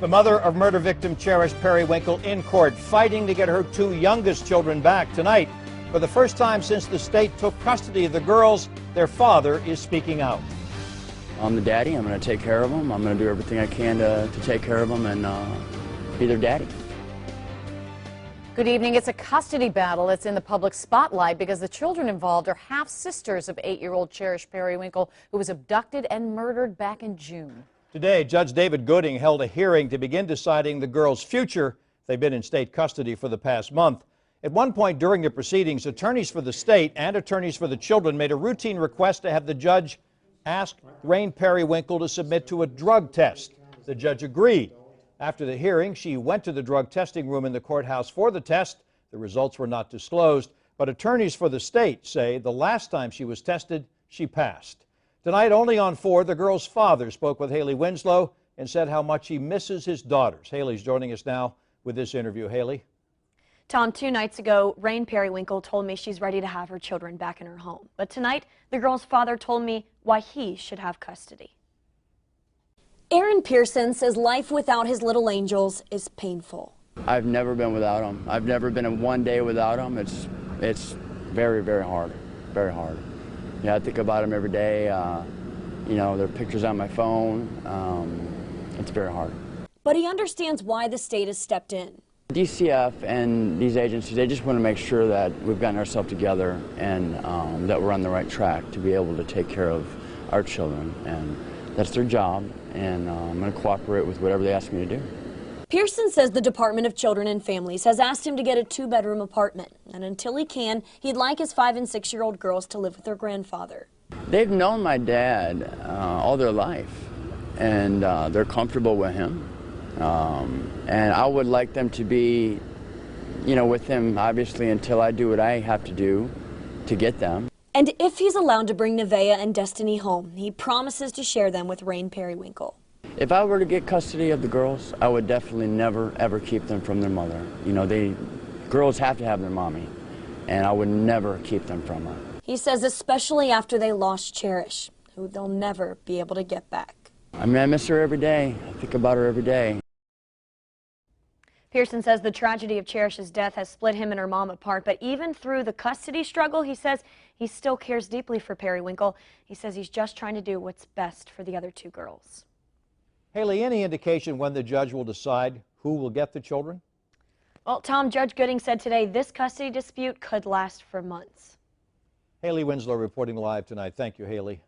The mother of murder victim Cherish Perrywinkle in court, fighting to get her two youngest children back tonight. For the first time since the state took custody of the girls, their father is speaking out. I'm the daddy. I'm going to take care of them. I'm going to do everything I can to take care of them and be their daddy. Good evening. It's a custody battle that's in the public spotlight because the children involved are half-sisters of 8-year-old Cherish Perrywinkle, who was abducted and murdered back in June. Today, Judge David Gooding held a hearing to begin deciding the girls' future. They've been in state custody for the past month. At one point during the proceedings, attorneys for the state and attorneys for the children made a routine request to have the judge ask Rain Perrywinkle to submit to a drug test. The judge agreed. After the hearing, she went to the drug testing room in the courthouse for the test. The results were not disclosed, but attorneys for the state say the last time she was tested, she passed. Tonight, only on 4, the girl's father spoke with Haley Winslow and said how much he misses his daughters. Haley's joining us now with this interview. Haley? Tom, 2 nights ago, Rain Perrywinkle told me she's ready to have her children back in her home. But tonight, the girl's father told me why he should have custody. Aaron Pearson says life without his little angels is painful. I've never been without them. I've never been in one day without them. It's very, very hard. Very hard. Yeah, I think about them every day. You know, there are pictures on my phone. It's very hard. But he understands why the state has stepped in. DCF and these agencies, they just want to make sure that we've gotten ourselves together and that we're on the right track to be able to take care of our children. And that's their job, and I'm going to cooperate with whatever they ask me to do. Pearson says the Department of Children and Families has asked him to get a 2-bedroom apartment, and until he can, he'd like his 5- and 6-year-old girls to live with their grandfather. They've known my dad all their life, and they're comfortable with him. And I would like them to be, you know, with him, obviously, until I do what I have to do to get them. And if he's allowed to bring Nevaeh and Destiny home, he promises to share them with Rain Perrywinkle. If I were to get custody of the girls, I would definitely never, ever keep them from their mother. You know, girls have to have their mommy, and I would never keep them from her. He says especially after they lost Cherish, who they'll never be able to get back. I mean, I miss her every day. I think about her every day. Pearson says the tragedy of Cherish's death has split him and her mom apart, but even through the custody struggle, he says he still cares deeply for Perrywinkle. He says he's just trying to do what's best for the other 2 girls. Haley, any indication when the judge will decide who will get the children? Well, Tom, Judge Gooding said today this custody dispute could last for months. Haley Winslow reporting live tonight. Thank you, Haley.